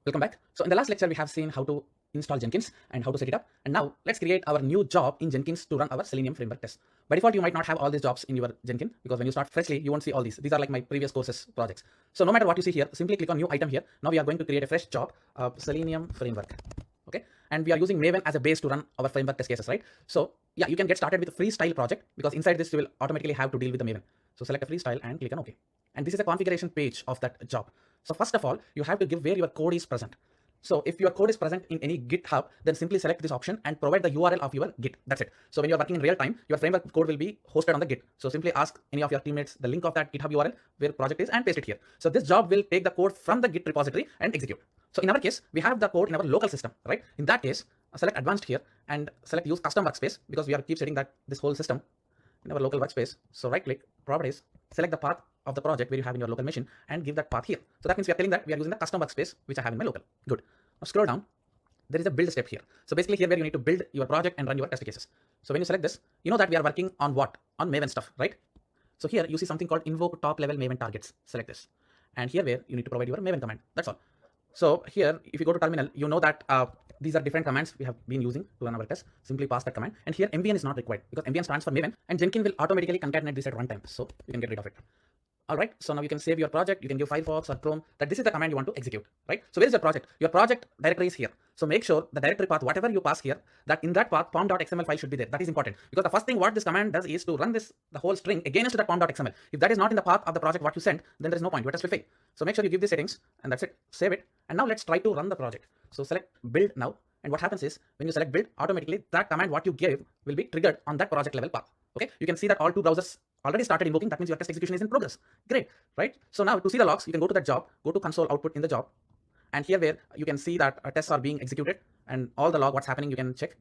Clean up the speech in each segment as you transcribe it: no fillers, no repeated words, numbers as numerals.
Welcome back. So in the last lecture, we have seen how to install Jenkins and how to set it up. And now let's create our new job in Jenkins to run our Selenium framework test. By default, you might not have all these jobs in your Jenkins because when you start freshly, you won't see all these. These are like my previous courses projects. So no matter what you see here, simply click on new item here. Now we are going to create a fresh job of Selenium framework. Okay. And we are using Maven as a base to run our framework test cases, right? So yeah, you can get started with a freestyle project because inside this, you will automatically have to deal with the Maven. So select a freestyle and click on OK. And this is a configuration page of that job. So first of all, you have to give where your code is present. So if your code is present in any GitHub, then simply select this option and provide the URL of your Git. That's it. So when you're working in real time, your framework code will be hosted on the Git. So simply ask any of your teammates the link of that GitHub URL where project is and paste it here. So this job will take the code from the Git repository and execute. So in our case, we have the code in our local system, right? In that case, select advanced here and select use custom workspace because we are keep setting that this whole system in our local workspace. So right click, properties, select the path of the project where you have in your local machine and give that path here. So that means we are telling that we are using the custom workspace which I have in my local. Good. Now scroll down. There is a build step here. So basically here where you need to build your project and run your test cases. So when you select this, you know that we are working on what? On Maven stuff, right? So here you see something called invoke top level Maven targets. Select this. And here where you need to provide your Maven command. That's all. So here, if you go to terminal, you know that these are different commands we have been using to run our test. Simply pass that command. And here MVN is not required because MVN stands for Maven and Jenkins will automatically concatenate this at runtime. So you can get rid of it. All right, so now you can save your project. You can give Firefox or Chrome that this is the command you want to execute, right? So where is your project? Your project directory is here. So make sure the directory path, whatever you pass here, that in that path pom.xml file should be there. That is important because the first thing what this command does is to run the whole string against that pom.xml. If that is not in the path of the project what you sent, then there is no point. Your test will fail. So make sure you give the settings and that's it. Save it. And now let's try to run the project. So select build now. And what happens is when you select build, automatically that command what you gave will be triggered on that project level path. Okay, you can see that all two browsers already started invoking. That means your test execution is in progress. Great, right? So now to see the logs, you can go to that job, go to console output in the job. And here where you can see that tests are being executed and all the log, what's happening, you can check.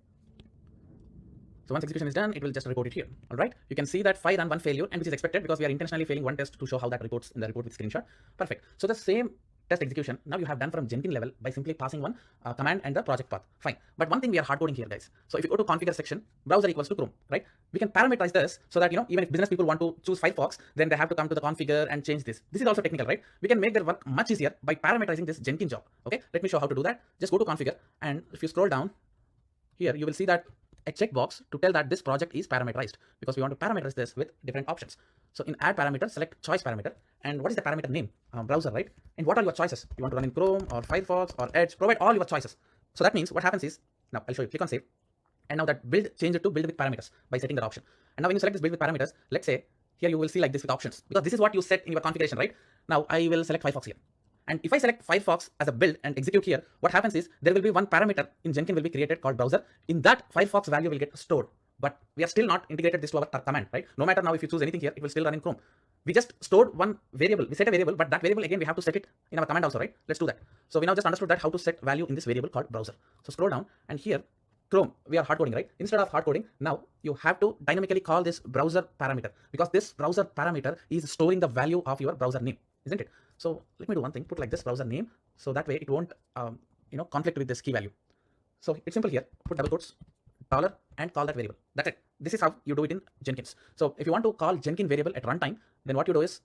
So once execution is done, it will just report it here. All right. You can see that 5 run 1 failure and which is expected because we are intentionally failing one test to show how that reports in the report with screenshot. Perfect. So the same test execution now you have done from Jenkins level by simply passing one command and the project path. Fine. But one thing we are hard coding here, guys. So if you go to configure section, browser equals to Chrome, right? We can parameterize this so that, even if business people want to choose Firefox, then they have to come to the configure and change this. This is also technical, right? We can make their work much easier by parameterizing this Jenkins job. Okay. Let me show how to do that. Just go to configure. And if you scroll down here, you will see that a checkbox to tell that this project is parameterized because we want to parameterize this with different options. So in add parameter, select choice parameter. And what is the parameter name? Browser, right? And what are your choices? You want to run in Chrome or Firefox or Edge? Provide all your choices. So that means what happens is, now I'll show you, click on save. And now that build, change it to build with parameters by setting that option. And now when you select this build with parameters, let's say here you will see like this with options because this is what you set in your configuration, right? Now I will select Firefox here. And if I select Firefox as a build and execute here, what happens is there will be one parameter in Jenkins will be created called browser. In that Firefox value will get stored, but we are still not integrated this to our command, right? No matter now if you choose anything here, it will still run in Chrome. We just stored one variable. We set a variable, but that variable again we have to set it in our command also, right? Let's do that. So we now just understood that how to set value in this variable called browser. So scroll down and here Chrome, we are hard coding, right? Instead of hard coding, now you have to dynamically call this browser parameter because this browser parameter is storing the value of your browser name, isn't it? So let me do one thing, put like this browser name. So that way it won't, conflict with this key value. So it's simple here, put double quotes, dollar and call that variable. That's it. This is how you do it in Jenkins. So if you want to call Jenkins variable at runtime, then what you do is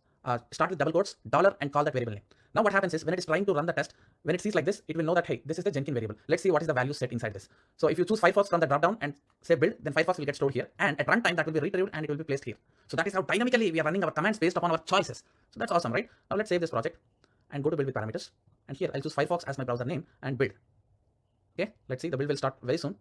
start with double quotes, dollar and call that variable name. Now what happens is when it is trying to run the test, when it sees like this, it will know that, hey, this is the Jenkins variable. Let's see what is the value set inside this. So if you choose Firefox from the dropdown and say build, then Firefox will get stored here. And at runtime that will be retrieved and it will be placed here. So that is how dynamically we are running our commands based upon our choices. So that's awesome, right? Now let's save this project and go to build with parameters. And here I'll choose Firefox as my browser name and build. Okay, let's see, the build will start very soon.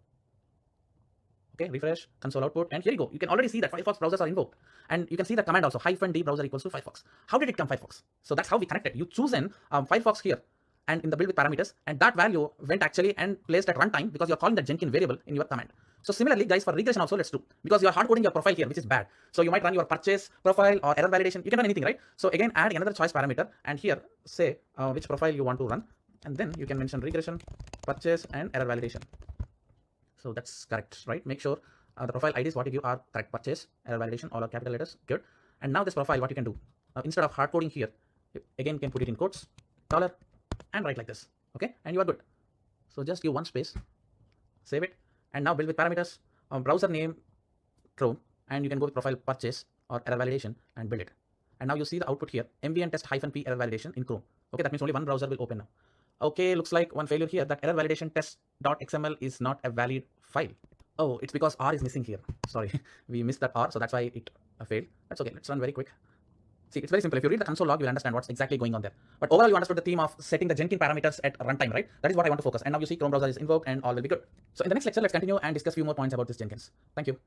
Okay, refresh, console output, and here you go. You can already see that Firefox browsers are invoked. And you can see the command also, -d browser equals to Firefox. How did it come Firefox? So that's how we connected. You choose an Firefox here and in the build with parameters, and that value went actually and placed at runtime because you're calling the Jenkins variable in your command. So similarly, guys, for regression also, let's do, because you're hard coding your profile here, which is bad. So you might run your purchase profile or error validation. You can run anything, right? So again, add another choice parameter and here say which profile you want to run. And then you can mention regression, purchase, and error validation. So that's correct, right? Make sure the profile IDs what you give are correct. Purchase, error validation, all are capital letters. Good. And now this profile, what you can do, instead of hard coding here, again you can put it in quotes, dollar, and write like this. Okay, and you are good. So just give one space, save it, and now build with parameters, browser name, Chrome, and you can go with profile purchase or error validation and build it. And now you see the output here, MVN test -p error validation in Chrome. Okay, that means only one browser will open now. Okay, looks like one failure here. That error validation test.xml is not a valid file. Oh, it's because R is missing here. Sorry, we missed that R, so that's why it failed. That's okay. Let's run very quick. See, it's very simple. If you read the console log, you'll understand what's exactly going on there. But overall, you understood the theme of setting the Jenkins parameters at runtime, right? That is what I want to focus. And now you see Chrome browser is invoked and all will be good. So in the next lecture, let's continue and discuss few more points about this Jenkins. Thank you.